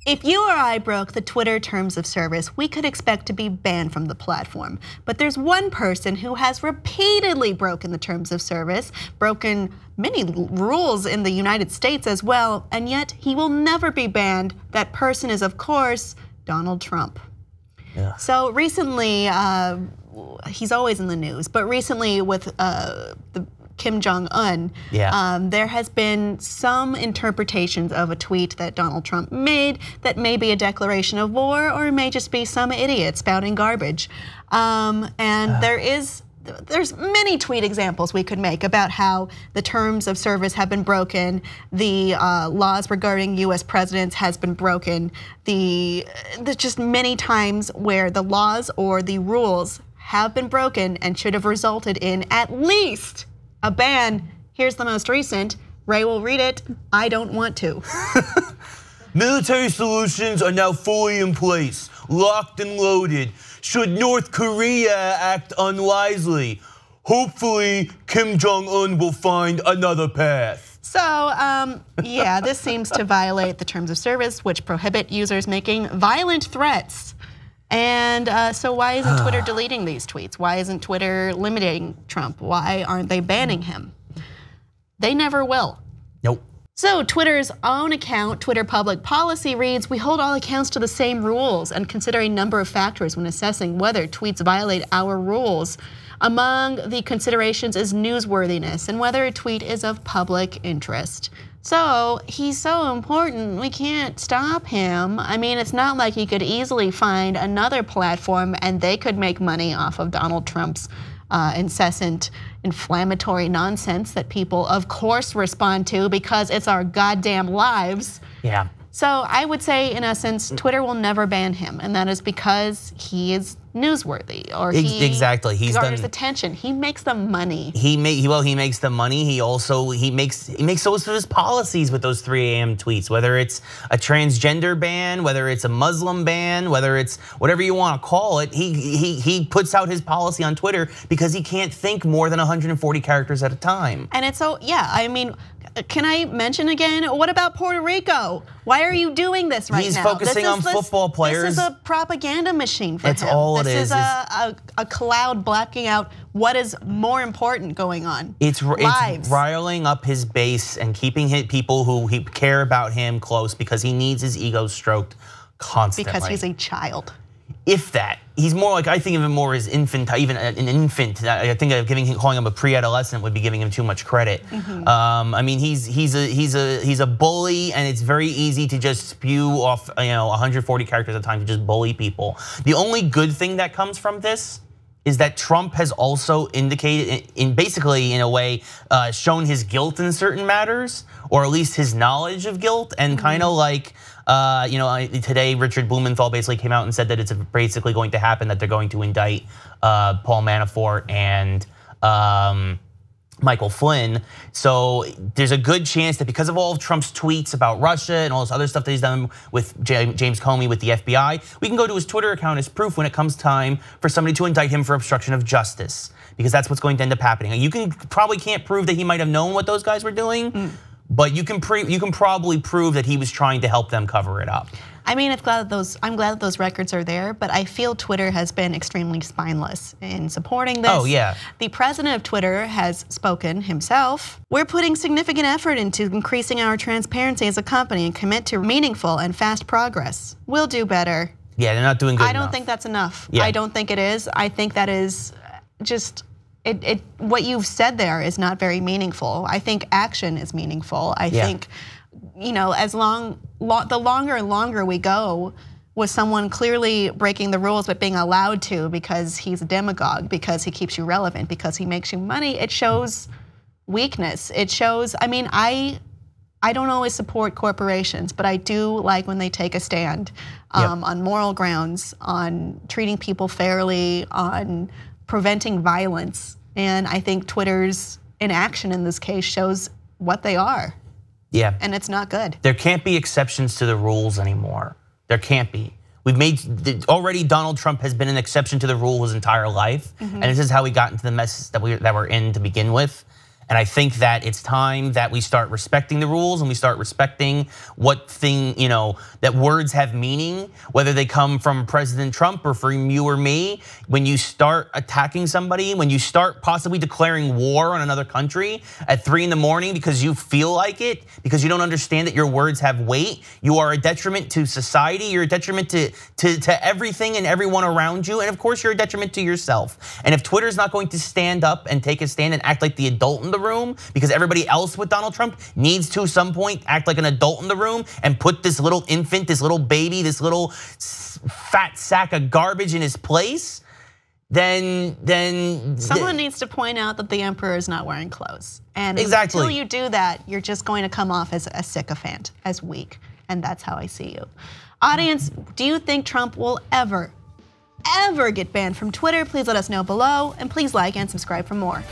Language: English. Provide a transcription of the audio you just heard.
If you or I broke the Twitter terms of service, we could expect to be banned from the platform. But there's one person who has repeatedly broken the terms of service, broken many rules in the United States as well, and yet he will never be banned. That person is, of course, Donald Trump. Yeah. So recently, he's always in the news, but recently with the Kim Jong-un, there has been some interpretations of a tweet that Donald Trump made that may be a declaration of war or it may just be some idiot spouting garbage. There's many tweet examples we could make about how the terms of service have been broken, the laws regarding US presidents has been broken, there's just many times where the laws or the rules have been broken and should have resulted in at least a ban. Here's the most recent. Ray will read it. I don't want to. Military solutions are now fully in place, locked and loaded. Should North Korea act unwisely, hopefully Kim Jong-un will find another path. So, yeah, this seems to violate the terms of service, which prohibit users making violent threats. And so why isn't Twitter deleting these tweets? Why isn't Twitter limiting Trump? Why aren't they banning him? They never will. Nope. So Twitter's own account, Twitter Public Policy, reads, "We hold all accounts to the same rules and consider a number of factors when assessing whether tweets violate our rules. Among the considerations is newsworthiness and whether a tweet is of public interest." So he's so important, we can't stop him. I mean, it's not like he could easily find another platform and they could make money off of Donald Trump's incessant inflammatory nonsense that people of course respond to because it's our goddamn lives. Yeah. So I would say, in essence, Twitter will never ban him, and that is because he is newsworthy, or he garners attention. He makes the money. He makes the money. He makes those his policies with those 3 a.m. tweets. Whether it's a transgender ban, whether it's a Muslim ban, whether it's whatever you want to call it, he puts out his policy on Twitter because he can't think more than 140 characters at a time. And it's so, yeah, I mean, can I mention again, what about Puerto Rico? Why are you doing this right now? He's focusing on football players. This is a propaganda machine for him. That's all it is. This is a cloud blocking out what is more important going on. It's riling up his base and keeping people who care about him close because he needs his ego stroked constantly. Because he's a child. If that, he's more like, I think of him more as infant, even an infant. I think calling him a pre-adolescent would be giving him too much credit. I mean, he's a bully, and it's very easy to just spew off 140 characters at a time to just bully people. The only good thing that comes from this is that Trump has also indicated, in a way, shown his guilt in certain matters, or at least his knowledge of guilt, and kind of like, today Richard Blumenthal basically came out and said that it's basically going to happen, that they're going to indict Paul Manafort and Michael Flynn. So there's a good chance that because of all of Trump's tweets about Russia and all this other stuff that he's done with James Comey with the FBI, we can go to his Twitter account as proof when it comes time for somebody to indict him for obstruction of justice, because that's what's going to end up happening. You probably can't prove that he might have known what those guys were doing, but you can probably prove that he was trying to help them cover it up. I mean, I'm glad that those records are there, but I feel Twitter has been extremely spineless in supporting this. Oh, yeah. The president of Twitter has spoken himself. "We're putting significant effort into increasing our transparency as a company and commit to meaningful and fast progress. We'll do better." Yeah, they're not doing good enough. I don't think that's enough. Yeah. I don't think it is. I think that is just, what you've said there is not very meaningful. I think action is meaningful. I think, the longer and longer we go with someone clearly breaking the rules but being allowed to because he's a demagogue, because he keeps you relevant, because he makes you money, it shows weakness. It shows, I mean, I don't always support corporations, but I do like when they take a stand on moral grounds, on treating people fairly, on preventing violence. And I think Twitter's inaction in this case shows what they are. Yeah. And it's not good. There can't be exceptions to the rules anymore. There can't be. We've made, already Donald Trump has been an exception to the rule his entire life. And this is how we got into the mess that we're in to begin with. And I think that it's time that we start respecting the rules and we start respecting what that words have meaning, whether they come from President Trump or from you or me. When you start attacking somebody, when you start possibly declaring war on another country at 3 in the morning because you feel like it, because you don't understand that your words have weight, you are a detriment to society, you're a detriment to everything and everyone around you, and of course you're a detriment to yourself. And if Twitter's not going to stand up and take a stand and act like the adult in the room, because everybody else with Donald Trump needs to some point act like an adult in the room and put this little infant, this little baby, this little fat sack of garbage in his place, then someone needs to point out that the emperor is not wearing clothes. And exactly. Until you do that, you're just going to come off as a sycophant, as weak. And that's how I see you. Audience, do you think Trump will ever get banned from Twitter? Please let us know below, and please like and subscribe for more.